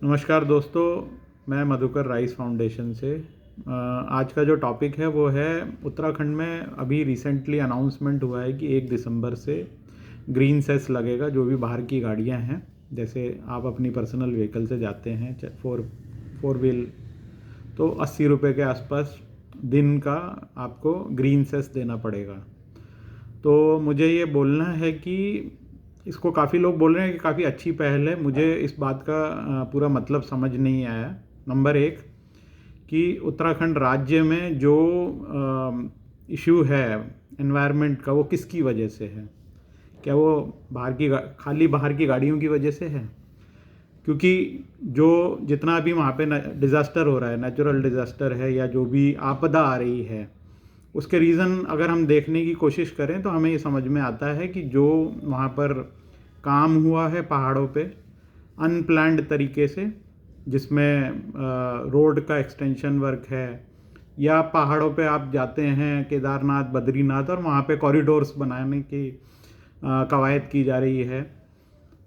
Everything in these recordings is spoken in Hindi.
नमस्कार दोस्तों, मैं मधुकर राइस फाउंडेशन से। आज का जो टॉपिक है वो है उत्तराखंड में अभी रिसेंटली अनाउंसमेंट हुआ है कि 1 दिसंबर से ग्रीन सेस लगेगा जो भी बाहर की गाड़ियां हैं। जैसे आप अपनी पर्सनल व्हीकल से जाते हैं फोर व्हील, तो 80 रुपये के आसपास दिन का आपको ग्रीन सेस देना पड़ेगा। तो मुझे ये बोलना है कि इसको काफ़ी लोग बोल रहे हैं कि काफ़ी अच्छी पहल है। मुझे इस बात का पूरा मतलब समझ नहीं आया। नंबर एक, कि उत्तराखंड राज्य में जो इशू है एनवायरनमेंट का, वो किसकी वजह से है? क्या वो खाली बाहर की गाड़ियों की वजह से है? क्योंकि जो जितना भी वहाँ पे डिज़ास्टर हो रहा है, नेचुरल डिज़ास्टर है या जो भी आपदा आ रही है, उसके रीज़न अगर हम देखने की कोशिश करें तो हमें ये समझ में आता है कि जो वहाँ पर काम हुआ है पहाड़ों पे अनप्लान्ड तरीके से, जिसमें रोड का एक्सटेंशन वर्क है, या पहाड़ों पे आप जाते हैं केदारनाथ, बद्रीनाथ, और वहाँ पे कॉरिडोर्स बनाने की कवायद की जा रही है,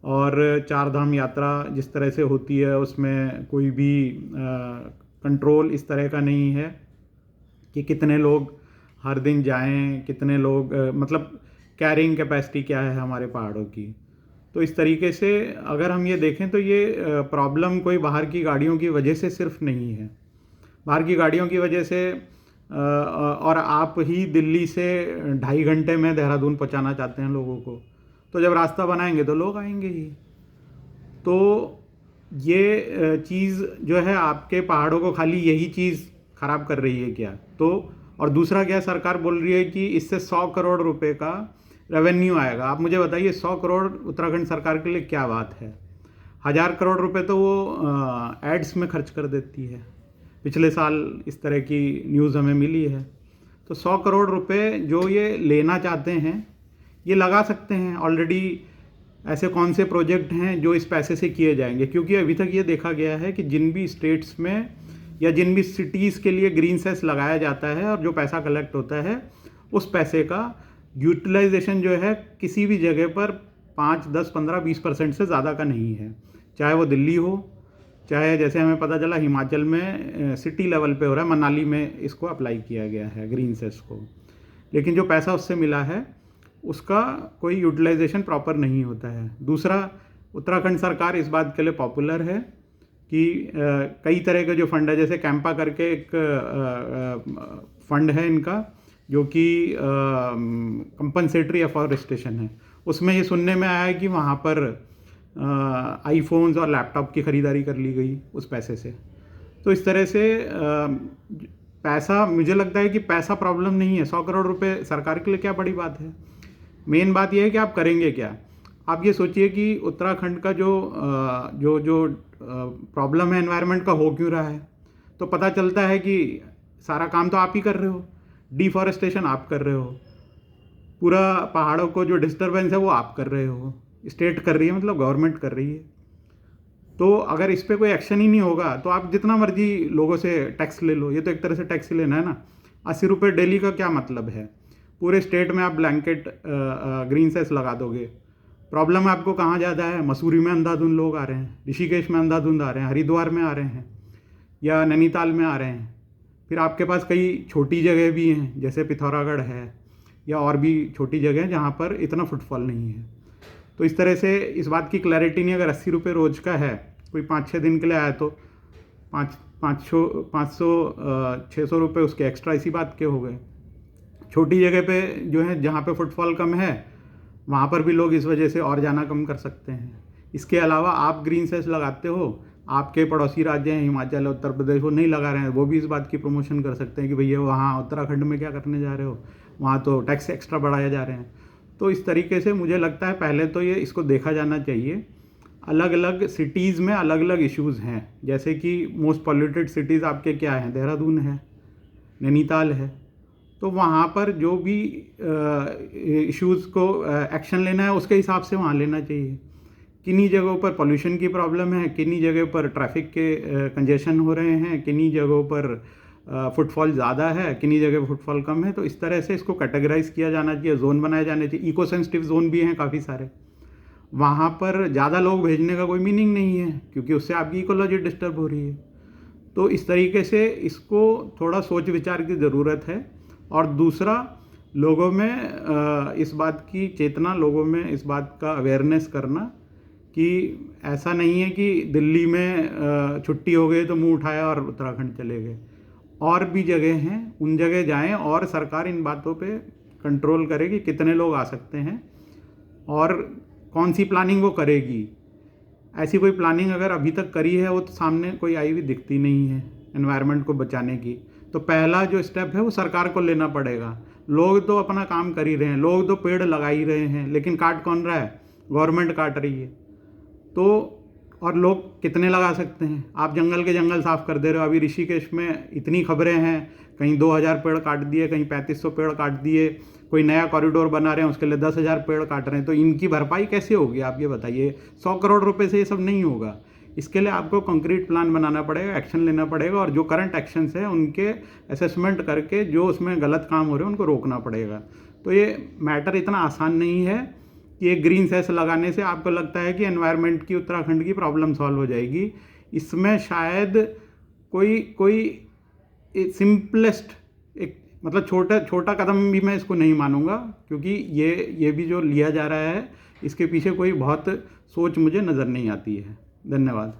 और चार धाम यात्रा जिस तरह से होती है उसमें कोई भी कंट्रोल इस तरह का नहीं है कि कितने लोग हर दिन जाएं, कितने लोग मतलब कैरिंग कैपेसिटी क्या है हमारे पहाड़ों की। तो इस तरीके से अगर हम ये देखें तो ये प्रॉब्लम कोई बाहर की गाड़ियों की वजह से सिर्फ नहीं है। बाहर की गाड़ियों की वजह से और आप ही दिल्ली से 2.5 घंटे में देहरादून पहुंचाना चाहते हैं लोगों को, तो जब रास्ता बनाएंगे तो लोग आएंगे ही। तो ये चीज़ जो है आपके पहाड़ों को खाली यही चीज़ ख़राब कर रही है क्या? तो और दूसरा क्या, सरकार बोल रही है कि इससे 100 करोड़ रुपए का रेवेन्यू आएगा। आप मुझे बताइए 100 करोड़ उत्तराखंड सरकार के लिए क्या बात है? 1000 करोड़ रुपए तो वो एड्स में खर्च कर देती है। पिछले साल इस तरह की न्यूज़ हमें मिली है। तो 100 करोड़ रुपए जो ये लेना चाहते हैं ये लगा सकते हैं। ऑलरेडी ऐसे कौन से प्रोजेक्ट हैं जो इस पैसे से किए जाएंगे? क्योंकि अभी तक ये देखा गया है कि जिन भी स्टेट्स में या जिन भी सिटीज़ के लिए ग्रीन सेस लगाया जाता है और जो पैसा कलेक्ट होता है, उस पैसे का यूटिलाइजेशन जो है किसी भी जगह पर 5, 10, 15, 20% से ज़्यादा का नहीं है। चाहे वो दिल्ली हो, चाहे जैसे हमें पता चला हिमाचल में सिटी लेवल पे हो रहा है, मनाली में इसको अप्लाई किया गया है ग्रीन सेस को, लेकिन जो पैसा उससे मिला है उसका कोई यूटिलाइजेशन प्रॉपर नहीं होता है। दूसरा, उत्तराखंड सरकार इस बात के लिए पॉपुलर है कि कई तरह के जो फंड है, जैसे कैंपा करके एक फंड है इनका जो कि कंपनसेटरी एफॉरेस्टेशन है, उसमें ये सुनने में आया है कि वहाँ पर आईफोन्स और लैपटॉप की ख़रीदारी कर ली गई उस पैसे से। तो इस तरह से पैसा, मुझे लगता है कि पैसा प्रॉब्लम नहीं है। 100 करोड़ रुपए सरकार के लिए क्या बड़ी बात है? मेन बात यह है कि आप करेंगे क्या। आप ये सोचिए कि उत्तराखंड का जो प्रॉब्लम है एनवायरनमेंट का, हो क्यों रहा है? तो पता चलता है कि सारा काम तो आप ही कर रहे हो। डिफॉरेस्टेशन आप कर रहे हो, पूरा पहाड़ों को जो डिस्टर्बेंस है वो आप कर रहे हो, स्टेट कर रही है, मतलब गवर्नमेंट कर रही है। तो अगर इस पर कोई एक्शन ही नहीं होगा तो आप जितना मर्जी लोगों से टैक्स ले लो, ये तो एक तरह से टैक्स ही लेना है ना। 80 रुपये डेली का क्या मतलब है? पूरे स्टेट में आप ब्लैंकेट ग्रीन सेस लगा दोगे। प्रॉब्लम आपको कहाँ ज़्यादा है? मसूरी में अंधाधुंध लोग आ रहे हैं, ऋषिकेश में अंधाधुंध आ रहे हैं, हरिद्वार में आ रहे हैं, या नैनीताल में आ रहे हैं। फिर आपके पास कई छोटी जगह भी हैं जैसे पिथौरागढ़ है, या और भी छोटी जगह जहाँ पर इतना फुटफॉल नहीं है। तो इस तरह से इस बात की क्लैरिटी नहीं। अगर 80 रुपये रोज़ का है, कोई 5-6 दिन के लिए आया तो 500-600 रुपये उसके एक्स्ट्रा इसी बात के हो गए। छोटी जगह पे जो है, जहाँ पे फुटफॉल कम है, वहाँ पर भी लोग इस वजह से और जाना कम कर सकते हैं। इसके अलावा आप ग्रीन सेस लगाते हो, आपके पड़ोसी राज्य हैं हिमाचल, उत्तर प्रदेश, वो नहीं लगा रहे हैं, वो भी इस बात की प्रमोशन कर सकते हैं कि भैया वहाँ उत्तराखंड में क्या करने जा रहे हो, वहाँ तो टैक्स एक्स्ट्रा बढ़ाए जा रहे हैं। तो इस तरीके से मुझे लगता है पहले तो ये इसको देखा जाना चाहिए। अलग अलग सिटीज़ में अलग अलग इश्यूज़ हैं, जैसे कि मोस्ट पॉल्यूटेड सिटीज़ आपके क्या हैं? देहरादून है, नैनीताल है। तो वहाँ पर जो भी इश्यूज़ को एक्शन लेना है उसके हिसाब से वहाँ लेना चाहिए। किन्हीं जगहों पर पोल्यूशन की प्रॉब्लम है, किन्हीं जगह पर ट्रैफिक के कंजेशन हो रहे हैं, किन्हीं जगहों पर फुटफॉल ज़्यादा है, किन्हीं जगह फुटफॉल कम है। तो इस तरह से इसको कैटेगराइज किया जाना चाहिए, जोन बनाए जाने चाहिए। इको सेंसिटिव जोन भी हैं काफ़ी सारे, वहाँ पर ज़्यादा लोग भेजने का कोई मीनिंग नहीं है, क्योंकि उससे आपकी इकोलॉजी डिस्टर्ब हो रही है। तो इस तरीके से इसको थोड़ा सोच विचार की ज़रूरत है। और दूसरा, लोगों में इस बात की चेतना, लोगों में इस बात का अवेयरनेस करना कि ऐसा नहीं है कि दिल्ली में छुट्टी हो गई तो मुंह उठाया और उत्तराखंड चले गए। और भी जगह हैं, उन जगह जाएं और सरकार इन बातों पे कंट्रोल करे कि कितने लोग आ सकते हैं और कौन सी प्लानिंग वो करेगी। ऐसी कोई प्लानिंग अगर अभी तक करी है वो तो सामने कोई आई हुई दिखती नहीं है एनवायरनमेंट को बचाने की। तो पहला जो स्टेप है वो सरकार को लेना पड़ेगा। लोग तो अपना काम कर ही रहे हैं, लोग तो पेड़ लगा ही रहे हैं, लेकिन काट कौन रहा है? गवर्नमेंट काट रही है। तो और लोग कितने लगा सकते हैं? आप जंगल के जंगल साफ कर दे रहे हो। अभी ऋषिकेश में इतनी खबरें हैं, कहीं 2000 पेड़ काट दिए, कहीं 3500 पेड़ काट दिए, कोई नया कॉरिडोर बना रहे हैं उसके लिए 10,000 पेड़ काट रहे हैं। तो इनकी भरपाई कैसे होगी? आप ये बताइए। 100 करोड़ रुपए से ये सब नहीं होगा। इसके लिए आपको कंक्रीट प्लान बनाना पड़ेगा, एक्शन लेना पड़ेगा, और जो करंट एक्शंस हैं उनके असेसमेंट करके जो उसमें गलत काम हो रहे हैं उनको रोकना पड़ेगा। तो ये मैटर इतना आसान नहीं है कि एक ग्रीन सेस लगाने से आपको लगता है कि एनवायरनमेंट की, उत्तराखंड की प्रॉब्लम सॉल्व हो जाएगी। इसमें शायद कोई कोई सिंपलेस्ट एक मतलब छोटा कदम भी मैं इसको नहीं मानूंगा, क्योंकि ये भी जो लिया जा रहा है इसके पीछे कोई बहुत सोच मुझे नज़र नहीं आती है। धन्यवाद।